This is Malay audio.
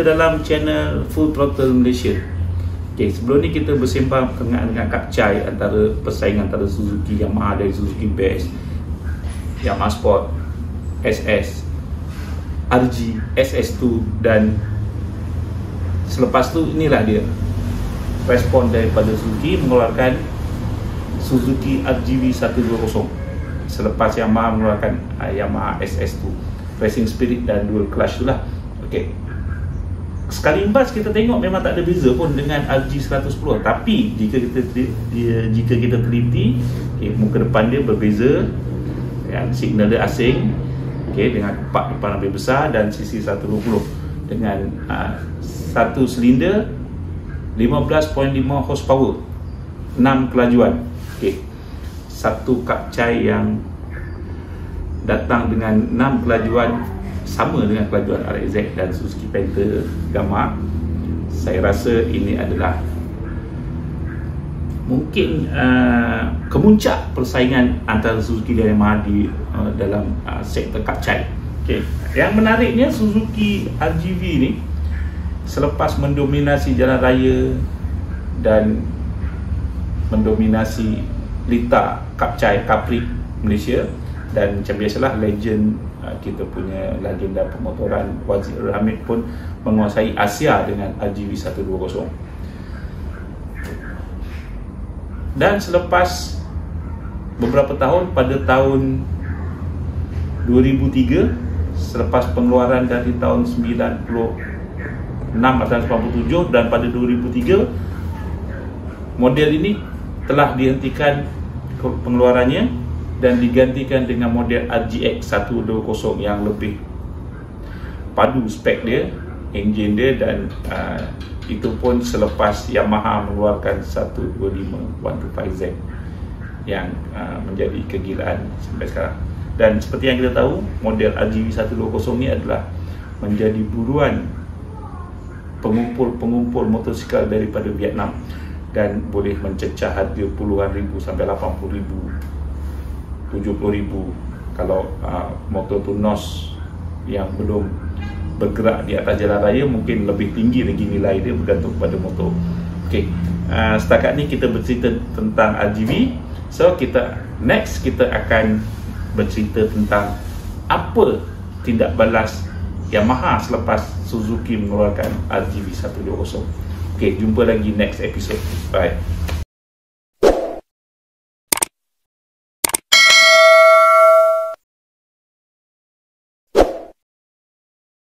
kita dalam channel Full Throttle Malaysia. Okay, sebelum ni kita bersembang berkenaan dengan Kap Chai antara persaingan antara Suzuki Yamaha dari Suzuki Best, Yamaha Sport, SS, RG, SS2, dan selepas tu inilah dia respon daripada Suzuki mengeluarkan Suzuki RGV 120 selepas Yamaha mengeluarkan Yamaha SS2 Racing Spirit dan Dual Clutch tu lah. Okay, sekali imbas kita tengok memang tak ada beza pun dengan RG 110, tapi jika kita teliti, okay, muka depan dia berbeza, yang signal dia asing, okay, dengan kepak depan lebih besar dan sisi 120 dengan satu silinder 15.5 horsepower, 6 kelajuan. Okay, satu Kap Chai yang datang dengan 6 kelajuan sama dengan kelajuan RXZ dan Suzuki Panther Gamma. Saya rasa ini adalah mungkin kemuncak persaingan antara Suzuki dan Yamaha di dalam sektor Kap Chai. Okay. Yang menariknya, Suzuki RGV ni selepas mendominasi jalan raya dan mendominasi lita Kap Chai Capri Malaysia, dan macam biasalah legend kita punya legenda pemotoran Wazir Hamid pun menguasai Asia dengan RGV 120. Dan selepas beberapa tahun, pada tahun 2003, selepas pengeluaran dari tahun 96 atau 97, dan pada 2003 model ini telah dihentikan pengeluarannya dan digantikan dengan model RGX 120 yang lebih padu spek dia, enjin dia, dan itu pun selepas Yamaha mengeluarkan 125-125Z yang menjadi kegilaan sampai sekarang. Dan seperti yang kita tahu, model RGV 120 ni adalah menjadi buruan pengumpul motosikal daripada Vietnam dan boleh mencecah harga puluhan ribu sampai 80,000, 70,000 kalau motor tu NOS yang belum bergerak di atas jalan raya, mungkin lebih tinggi lagi nilai dia bergantung pada motor. Okey, setakat ni kita bercerita tentang RGV. So next kita akan bercerita tentang apa tindak balas Yamaha selepas Suzuki mengeluarkan RGV 120. Okey, jumpa lagi next episode. Bye.